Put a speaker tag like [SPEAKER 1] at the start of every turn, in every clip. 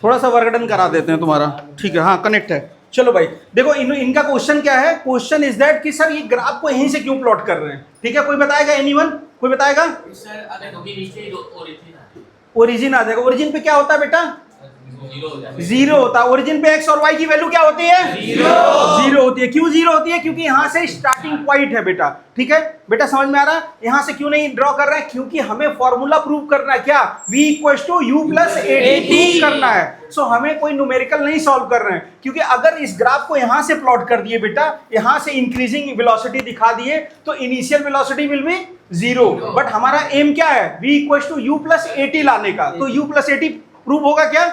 [SPEAKER 1] थोड़ा सा वर्कडन करा देते हैं तुम्हारा, ठीक है, हाँ कनेक्ट है। चलो भाई देखो इनका क्वेश्चन क्या है, क्वेश्चन इज दैट कि सर ये ग्राफ को यहीं से क्यों प्लॉट कर रहे हैं, ठीक है, कोई बताएगा, एनीवन कोई बताएगा? ओरिजिन आ जाएगा, ओरिजिन पे क्या होता है बेटा? जीरो होता है। ओरिजिन पे एक्स और वाई की वैल्यू क्या होती है? जीरो होती है। क्यों जीरो होती है? क्योंकि यहां से स्टार्टिंग पॉइंट है बेटा, ठीक है बेटा, समझ में आ रहा है? यहां से क्यों नहीं ड्रॉ कर रहे हैं? क्योंकि हमें फॉर्मूला प्रूव करना है, क्या? v = u + 80 करना है। सो हमें कोई न्यूमेरिकल नहीं सॉल्व कर रहे हैं, क्योंकि अगर इस ग्राफ को यहां से प्लॉट कर दिए बेटा, यहां से इंक्रीजिंग वेलोसिटी दिखा दिए, तो initial velocity will be zero. But हमारा एम क्या है? v = u + 80 लाने का। तो u + 80 प्रूव होगा क्या?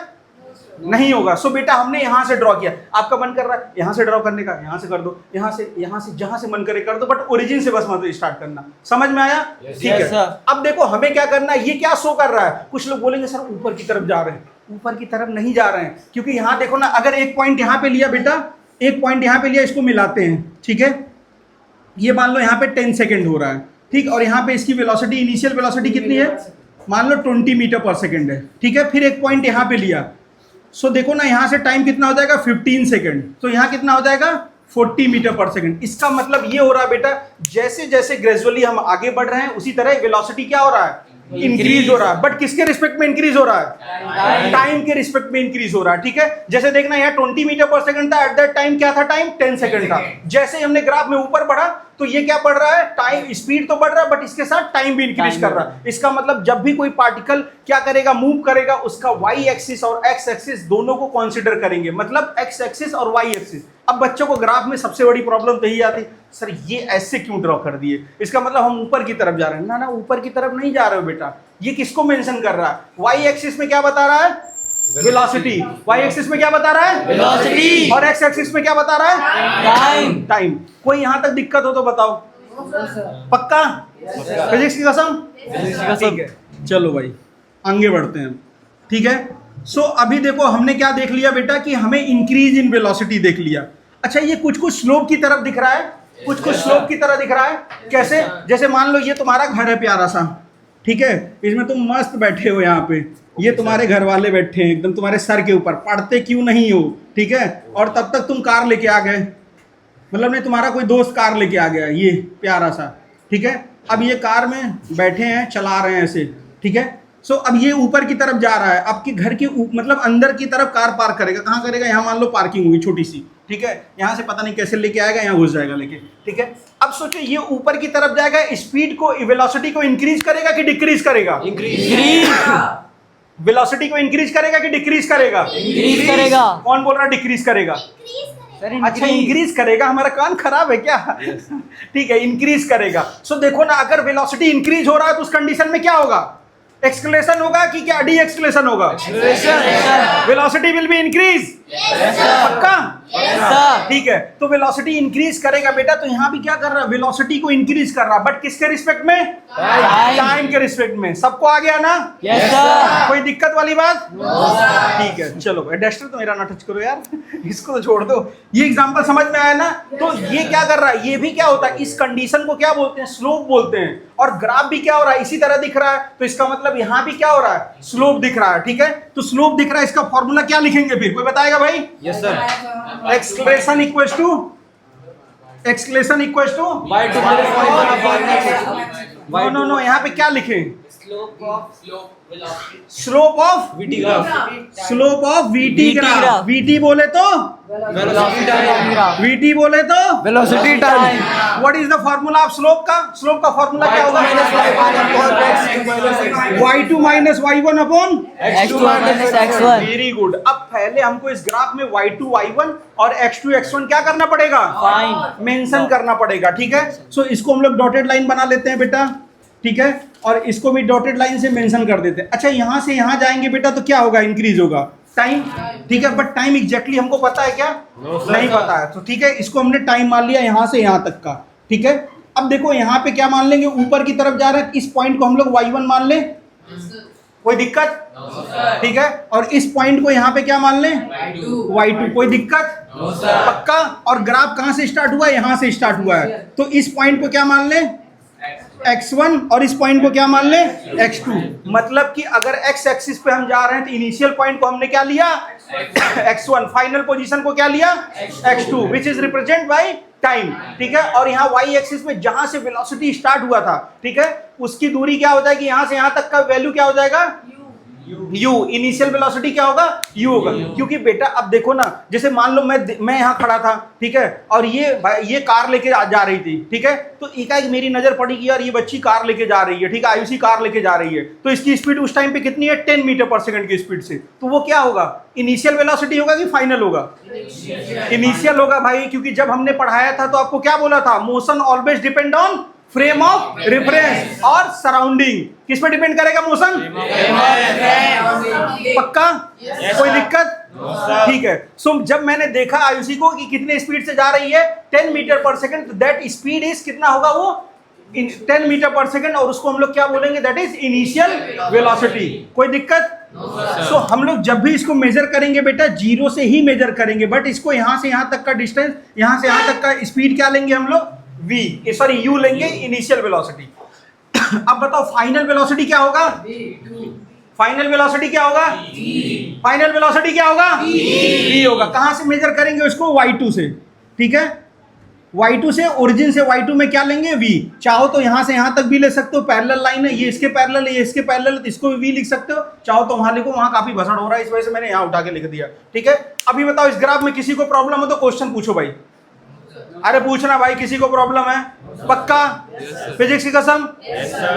[SPEAKER 1] नहीं होगा। सो बेटा हमने यहां से ड्रॉ किया। आपका मन कर रहा है यहां से ड्रॉ करने का, यहां से कर दो, यहां से जहां से मन करे कर दो, बट ओरिजिन से बस मत स्टार्ट करना। समझ में आया? ठीक है। अब देखो हमें क्या करना है, ये क्या शो कर रहा है? कुछ लोग बोलेंगे सर ऊपर की तरफ जा रहे हैं, ऊपर की तरफ नहीं जा रहे हैं, क्योंकि यहां देखो ना, अगर एक पॉइंट यहां पे लिया बेटा, एक पॉइंट यहां पे लिया, इसको मिलाते हैं, ठीक है, ये मान लो यहां पे 10 सेकेंड हो रहा है, ठीक, और यहां पे इसकी वेलोसिटी, इनिशियल वेलोसिटी कितनी है? मान लो 20 मीटर/सेकंड है, ठीक है। फिर एक पॉइंट यहां पे लिया, सो देखो ना यहां से टाइम कितना हो जाएगा? 15 सेकंड। तो यहां कितना हो जाएगा? 40 मीटर/सेकंड। इसका मतलब ये हो रहा है बेटा, जैसे जैसे ग्रेजुअली हम आगे बढ़ रहे हैं, उसी तरह वेलोसिटी क्या हो रहा है? इंक्रीज हो रहा है। बट किसके रिस्पेक्ट में इंक्रीज हो रहा है? टाइम के रिस्पेक्ट में इंक्रीज हो रहा है, ठीक है। जैसे देखना यहाँ 20 मीटर/सेकंड था, एट दैट टाइम क्या था? टाइम 10 सेकंड था। जैसे हमने ग्राफ में ऊपर बढ़ा, तो ये क्या बढ़ रहा है? टाइम, स्पीड तो बढ़ रहा है, बट इसके साथ टाइम भी इंक्रीज कर रहा है। इसका मतलब जब भी कोई पार्टिकल क्या करेगा? मूव करेगा, उसका वाई एक्सिस और एक्स एक्सिस दोनों को कंसीडर करेंगे, मतलब एक्स एक्सिस और वाई एक्सिस। अब बच्चों को ग्राफ में सबसे बड़ी प्रॉब्लम तो यही आती, सर ये ऐसे क्यों ड्रॉ कर दिए? इसका मतलब हम ऊपर की तरफ जा रहे हैं। ना ना, ऊपर की तरफ नहीं जा रहे हो बेटा। ये किसको मेंशन कर रहा है? वाई एक्सिस में क्या बता रहा है? वेलोसिटी। वाई एक्सिस में क्या बता रहा है?
[SPEAKER 2] वेलोसिटी।
[SPEAKER 1] और एक्स एक्सिस में क्या बता रहा है?
[SPEAKER 2] टाइम।
[SPEAKER 1] टाइम। कोई यहां तक दिक्कत हो तो बताओ। पक्का? फिजिक्स की कसम? ठीक है, चलो भाई आगे बढ़ते हैं, ठीक है। सो अभी देखो हमने क्या देख लिया बेटा, कि हमें इंक्रीज इन वेलोसिटी देख लिया। अच्छा, ये कुछ कुछ स्लोप की तरफ दिख रहा है, कुछ कुछ स्लोप की तरह दिख रहा है। कैसे? जैसे मान लो ये तुम्हारा घर है प्यारा सा, ठीक है, इसमें तुम मस्त बैठे हो, यहाँ पे ये तुम्हारे घर वाले बैठे हैं एकदम तुम्हारे सर के ऊपर, पढ़ते क्यों नहीं हो, ठीक है, और तब तक तुम कार लेके आ गए, मतलब नहीं तुम्हारा कोई दोस्त कार लेके आ गया, ये प्यारा सा, ठीक है। अब ये कार में बैठे हैं, चला रहे हैं ऐसे, ठीक है। सो अब ये ऊपर की तरफ जा रहा है, आपके घर के मतलब अंदर की तरफ कार पार्क करेगा। कहाँ करेगा? यहाँ मान लो पार्किंग होगी छोटी सी, ठीक है, यहाँ से पता नहीं कैसे लेके आएगा, यहाँ घुस जाएगा लेके, ठीक है। अब सोचो ये ऊपर की तरफ जाएगा, स्पीड को, वेलोसिटी को इंक्रीज करेगा कि डिक्रीज करेगा?
[SPEAKER 2] इंक्रीज।
[SPEAKER 1] वेलोसिटी को इंक्रीज करेगा कि डिक्रीज करेगा?
[SPEAKER 2] इंक्रीज करेगा।
[SPEAKER 1] कौन बोल रहा है डिक्रीज करेगा? अच्छा, इंक्रीज करेगा। हमारा कान खराब है क्या? ठीक है, इंक्रीज करेगा। सो देखो ना, अगर वेलोसिटी इंक्रीज हो रहा है तो उस कंडीशन में क्या होगा? एक्सक्लेशन होगा कि क्या डी एक्सक्लेशन होगा? Velocity will be increase. पक्का? ठीक है, तो वेलोसिटी इंक्रीज करेगा बेटा। तो यहाँ भी क्या कर रहा है? वेलोसिटी को इंक्रीज कर रहा है, बट किसके रिस्पेक्ट में? टाइम के रिस्पेक्ट में। सबको आ गया ना?
[SPEAKER 2] Yes sir.
[SPEAKER 1] कोई दिक्कत वाली बात? ठीक है, चलो डस्टर तो मेरा ना टच करो यार, इसको तो छोड़ दो। ये एग्जांपल समझ में आया ना? तो ये क्या कर रहा है? ये भी क्या होता है? इस कंडीशन को क्या बोलते हैं? स्लोप बोलते हैं। और ग्राफ भी क्या हो रहा है? इसी तरह दिख रहा है, तो इसका मतलब यहाँ भी क्या हो रहा है? स्लोप दिख रहा है, ठीक है। तो स्लोप दिख रहा है, इसका फॉर्मूला क्या लिखेंगे फिर? कोई बताएगा भाई?
[SPEAKER 2] Yes sir.
[SPEAKER 1] Acceleration equals to no, यहाँ पे क्या लिखें? Slope of VT graph. VT बोले तो वीटी बोले तो
[SPEAKER 2] velocity time.
[SPEAKER 1] What is the formula of slope का? स्लोप का फॉर्मूला क्या होगा? y2 minus y1 upon
[SPEAKER 2] x2 minus x1।
[SPEAKER 1] Very good. अब पहले हमको इस ग्राफ में y2 y1 और x2 x1 क्या करना पड़ेगा?
[SPEAKER 2] फाइंड,
[SPEAKER 1] मेंशन करना पड़ेगा, ठीक है। सो इसको हम लोग डॉटेड लाइन बना लेते हैं बेटा, ठीक है, और इसको भी डॉटेड लाइन से मेंशन कर देते हैं। अच्छा, यहां से यहां जाएंगे बेटा तो क्या होगा? इंक्रीज होगा टाइम, ठीक है, बट टाइम एग्जैक्टली हमको पता है क्या? नहीं पता है। तो ठीक है, इसको हमने टाइम मान लिया यहां से यहां तक का, ठीक है। अब देखो यहाँ पे क्या मान लेंगे? ऊपर की तरफ जा रहा है, इस पॉइंट को हम लोग y1 मान ले, कोई दिक्कत? ठीक है, और इस पॉइंट को यहाँ पे क्या मान लें? y2, कोई दिक्कत? पक्का? और ग्राफ कहाँ से स्टार्ट हुआ है? यहाँ से स्टार्ट हुआ है, तो इस पॉइंट को क्या मान लें? x1 और इस पॉइंट को क्या मान ले x2। मतलब कि अगर x एक्सिस पे हम जा रहे हैं तो इनिशियल पॉइंट को हमने क्या लिया x1, फाइनल पोजीशन को क्या लिया x2, which is represent by time. ठीक है, और यहाँ y एक्सिस में जहां से वेलोसिटी स्टार्ट हुआ था, ठीक है, उसकी दूरी क्या हो जाएगी, यहां से यहां तक का वैल्यू क्या हो जाएगा u। इनिशियल वेलोसिटी क्या होगा u होगा। क्योंकि बेटा अब देखो ना, जैसे मान लो मैं यहाँ खड़ा था, ठीक है, और ये कार लेके जा रही थी, ठीक है, तो एकाएक मेरी नजर पड़ी कि यार ये बच्ची कार लेके जा रही है, ठीक है, आयुषी कार लेके जा रही है, तो इसकी स्पीड उस टाइम पे कितनी है 10 मीटर पर सेकंड की स्पीड से, तो वो क्या होगा, इनिशियल वेलोसिटी होगा कि फाइनल होगा, इनिशियल होगा भाई। क्योंकि जब हमने पढ़ाया था तो आपको क्या बोला था, motion always depend on frame of reference और सराउंडिंग। किस पे डिपेंड करेगा मोशन, पक्का, कोई दिक्कत, ठीक है। सो जब मैंने देखा आयुषी को कि कितने स्पीड से जा रही है 10 मीटर पर सेकंड, तो दैट स्पीड इज कितना होगा, वो 10 मीटर पर सेकंड, और उसको हम लोग क्या बोलेंगे, दैट इज इनिशियल वेलोसिटी। कोई दिक्कत। सो हम लोग जब भी इसको मेजर करेंगे बेटा जीरो से ही मेजर करेंगे, बट इसको यहां से यहां तक का डिस्टेंस, यहां से यहां तक का स्पीड क्या लेंगे हम लोग, v, सॉरी u लेंगे, इनिशियल वेलोसिटी। अब बताओ फाइनल वेलोसिटी क्या होगा, फाइनल वेलोसिटी क्या होगा, फाइनल वेलोसिटी क्या होगा, v होगा। कहां से मेजर करेंगे उसको, y2 से, ठीक है, y2 से, ओरिजिन से y2 में क्या लेंगे v। चाहो तो यहां से यहां तक भी ले सकते हो, पैरेलल लाइन है, ये इसके पैरेलल है, ये इसके पैरेलल है, तो इसको भी v लिख सकते हो। चाहो तो वहां लिखो, वहां काफी भसड़ हो रहा है, इस वजह से मैंने यहां उठा के लिख दिया, ठीक है। अभी बताओ इस ग्राफ में किसी को प्रॉब्लम हो तो क्वेश्चन पूछो भाई, अरे पूछना भाई, किसी को प्रॉब्लम है, पक्का, फिजिक्स की कसम,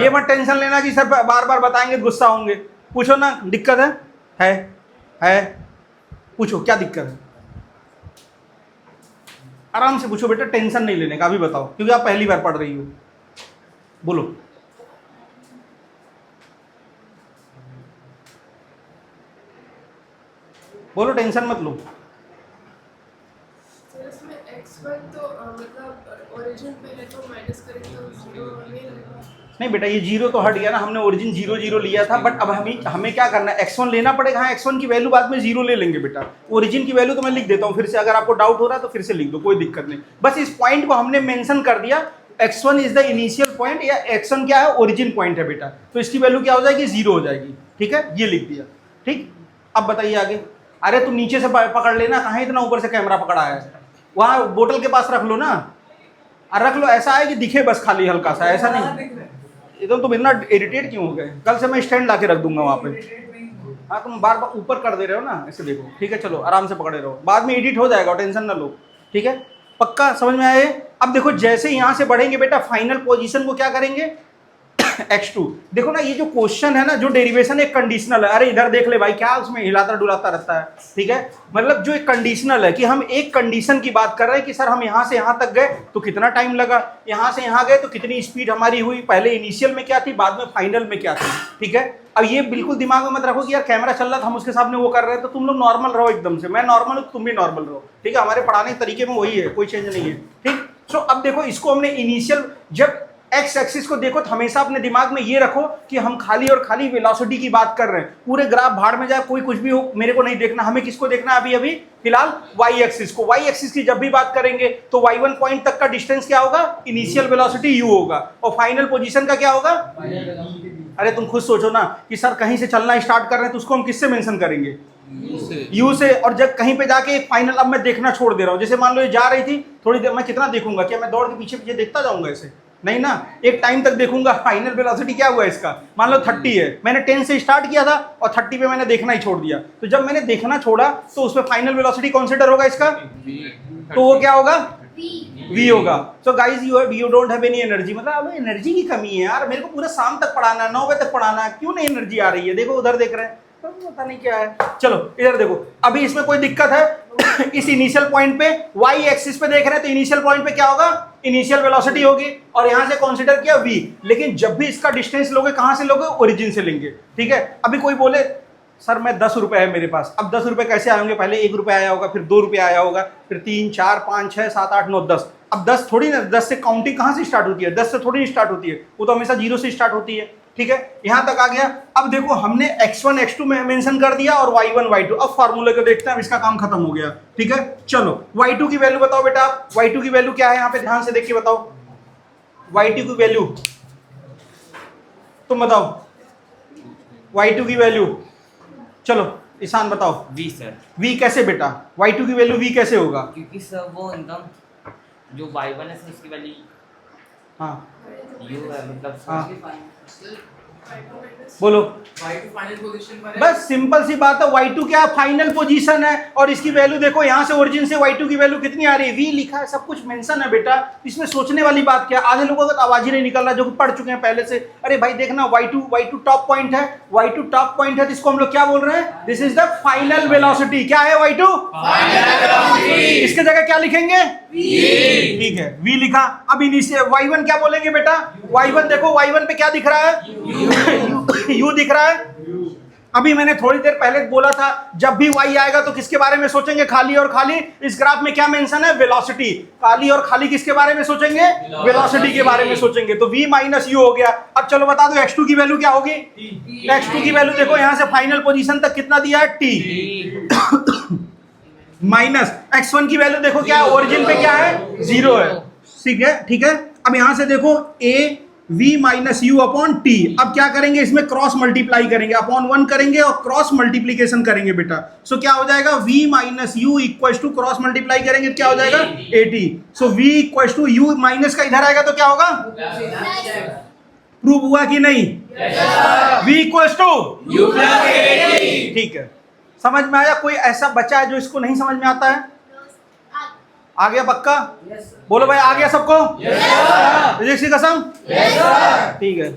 [SPEAKER 1] ये मत टेंशन लेना कि सर बार बार बताएंगे गुस्सा होंगे। पूछो ना, दिक्कत है, पूछो क्या दिक्कत है, आराम से पूछो बेटा, टेंशन नहीं लेने का। अभी बताओ, क्योंकि आप पहली बार पढ़ रही हो, बोलो। बोलो, टेंशन मत लो।
[SPEAKER 3] तो मतलब ओरिजिन पे है तो माइनस करेंगे तो जीरो
[SPEAKER 1] नहीं बेटा, ये जीरो तो हट गया ना, हमने ओरिजिन 0 0 लिया था, बट अब हमें क्या करना है, x1 लेना पड़ेगा। हाँ, x1 की वैल्यू बाद में 0 ले लेंगे बेटा, ओरिजिन की वैल्यू तो मैं लिख देता हूँ फिर से, अगर आपको डाउट हो रहा है तो फिर से लिख दो, कोई दिक्कत नहीं। बस इस पॉइंट को हमने मेंशन कर दिया, x1 is the initial point, या x1 क्या है, ओरिजिन पॉइंट है बेटा, तो इसकी वैल्यू क्या हो जाएगी, 0 हो जाएगी, ठीक है, ये लिख दिया, ठीक। अब बताइए आगे। अरे तुम नीचे से पकड़ लेना, कहाँ इतना ऊपर से कैमरा पकड़ा है, वहाँ बोतल के पास रख लो ना, रख लो, ऐसा है कि दिखे बस खाली हल्का सा, ऐसा नहीं। एकदम तुम इतना इरिटेट क्यों हो गए, कल से मैं स्टैंड ला के रख दूंगा वहाँ पे। हाँ, तुम बार बार ऊपर कर दे रहे हो ना, ऐसे देखो, ठीक है, चलो आराम से पकड़े रहो, बाद में एडिट हो जाएगा, टेंशन ना लो, ठीक है, पक्का समझ में आए। अब देखो जैसे यहाँ से बढ़ेंगे बेटा, फाइनल पोजीशन को क्या करेंगे, x2। देखो ना, ये जो क्वेश्चन है ना, जो डेरिवेशन एक कंडीशनल है, अरे इधर देख ले भाई, क्या उसमें हिलाता डुलाता रहता है, ठीक है, मतलब जो एक कंडीशनल है कि हम एक कंडीशन की बात कर रहे हैं कि सर हम यहाँ से यहाँ तक गए तो कितना टाइम लगा, यहाँ से यहाँ गए तो कितनी स्पीड हमारी हुई, पहले इनिशियल में क्या थी, बाद में फाइनल में क्या थी, ठीक है। अब ये बिल्कुल दिमाग में मत रखो कि यार कैमरा चल रहा था, हम उसके सामने वो कर रहे हैं, तो तुम लोग नॉर्मल रहो एकदम से, मैं नॉर्मल हूँ, तुम भी नॉर्मल रहो, ठीक है, हमारे पढ़ाने के तरीके में वही है, कोई चेंज नहीं है, ठीक। सो अब देखो, इसको हमने इनिशियल, जब एक्स एक्सिस को देखो तो हमेशा अपने दिमाग में ये रखो कि हम खाली और खाली वेलोसिटी की बात कर रहे हैं, पूरे ग्राफ भाड़ में जाए, कोई कुछ भी हो, मेरे को नहीं देखना, हमें किसको देखना है अभी फिलहाल, वाई एक्सिस को। वाई एक्सिस की जब भी बात करेंगे तो y1 पॉइंट तक का डिस्टेंस क्या होगा, इनिशियल वेलोसिटी u होगा, और फाइनल पोजीशन का क्या होगा। अरे तुम खुद सोचो ना कि सर कहीं से चलना स्टार्ट कर रहे हैं तो उसको हम किससे मेंशन करेंगे, u से, और जब कहीं पे जाके फाइनल, अब मैं देखना छोड़ दे रहा हूँ, जैसे मान लो ये जा रही थी, थोड़ी देर मैं कितना देखूंगा, क्या मैं दौड़ के पीछे पीछे देखता जाऊंगा ऐसे, नहीं ना, एक टाइम तक देखूंगा। फाइनल वेलोसिटी क्या हुआ इसका, मान लो 30 है, मैंने 10 से स्टार्ट किया था और 30 पे मैंने देखना ही छोड़ दिया, तो जब मैंने देखना छोड़ा तो उसमें फाइनल वेलोसिटी कंसीडर होगा इसका, तो वो क्या होगा, v होगा। So guys you don't have any energy, मतलब अब एनर्जी की कमी है यार, मेरे को पूरा शाम तक पढ़ाना है, 9 बजे तक पढ़ाना है, क्यों नहीं एनर्जी आ रही है, देखो उधर देख रहे हैं, पता नहीं क्या है। चलो इधर देखो, अभी इसमें कोई दिक्कत है, इस इनिशियल पॉइंट पे y एक्सिस पे देख रहे हैं तो इनिशियल पॉइंट पे क्या होगा, इनिशियल वेलोसिटी होगी, और यहां से कंसीडर किया v, लेकिन जब भी इसका डिस्टेंस लोगे कहां से लोगे, ओरिजिन से लेंगे, ठीक है। अभी कोई बोले सर मैं 10 रुपए है मेरे पास, अब 10 रुपए कैसे आएंगे, पहले 1 रुपया आया होगा, फिर 2 रुपये आया होगा, फिर 3 4 5 6 7 8 9 10, अब 10 थोड़ी ना, 10 से काउंटिंग कहां से स्टार्ट होती है, 10 से थोड़ी स्टार्ट होती है, वो तो हमेशा 0 से स्टार्ट होती है, ठीक है। यहां तक आ गया। अब देखो हमने x1 x2 में मेंशन कर दिया और y1 y2, अब फार्मूले को देखते हैं, अब इसका काम खत्म हो गया, ठीक है। चलो y2 की वैल्यू बताओ बेटा, y2 की वैल्यू क्या है, यहाँ पे ध्यान से देख के बताओ, y2 की वैल्यू तुम बताओ y2 की वैल्यू। चलो ईशान बताओ।
[SPEAKER 2] V सर,
[SPEAKER 1] v कैसे बेटा, y2 की वैल्यू v कैसे होगा?
[SPEAKER 2] क्योंकि सर वो एकदम जो y1 है सर उसकी वैल्यू
[SPEAKER 1] हाँ
[SPEAKER 2] u है, मतलब
[SPEAKER 1] हाँ बोलो।
[SPEAKER 4] y2 फाइनल पोजीशन पर है।
[SPEAKER 1] बस सिंपल सी बात है, y2 क्या फाइनल पोजीशन है और इसकी वैल्यू देखो यहाँ से ओरिजिन से y2 की वैल्यू कितनी आ रही है, v लिखा है, सब कुछ मेंशन है बेटा। इसमें सोचने वाली बात क्या है? आधे लोगों का तो आवाज ही नहीं निकल रहा जो कि पढ़ चुके हैं पहले से। अरे भाई देखना y2 टॉप पॉइंट है, y2 टॉप पॉइंट है, जिसको हम लोग क्या बोल रहे हैं, this is the final velocity. क्या है y2? इसके जगह क्या लिखेंगे? ठीक है v लिखा। अब इनिशियल y1 क्या बोलेंगे बेटा? y1 देखो y1 पे क्या दिख रहा है? u दिख रहा है। अभी मैंने थोड़ी देर पहले बोला था जब भी y आएगा तो किसके बारे में सोचेंगे? खाली और खाली। इस ग्राफ में क्या मेंशन है? वेलोसिटी। खाली और खाली किसके बारे में सोचेंगे? वेलोसिटी के बारे में सोचेंगे। तो v माइनस यू हो गया। अब चलो बता दो x2 की वैल्यू क्या होगी? x2 की वैल्यू देखो यहां से फाइनल पोजीशन तक कितना दिया है? t माइनस x1 की वैल्यू देखो क्या है? ओरिजिन पे क्या है? 0 है। ठीक है, ठीक है। अब यहां से देखो a v minus you upon T. अब क्या करेंगे? इसमें क्रॉस मल्टीप्लाई करेंगे, अपॉन 1 करेंगे और क्रॉस मल्टीप्लीकेशन करेंगे बेटा। सो क्या हो जाएगा? v minus u equal to cross multiply करेंगे तो क्या हो जाएगा? 80। So v equal to u minus का इधर आएगा तो क्या होगा? प्रूव हुआ कि नहीं? v equal to u plus 80। ठीक है, समझ में आया? कोई ऐसा बच्चा है जो इसको नहीं समझ में आता है? आ गया पक्का? बोलो भाई, आ गया सबको? फिजिक्स की कसम? ठीक है।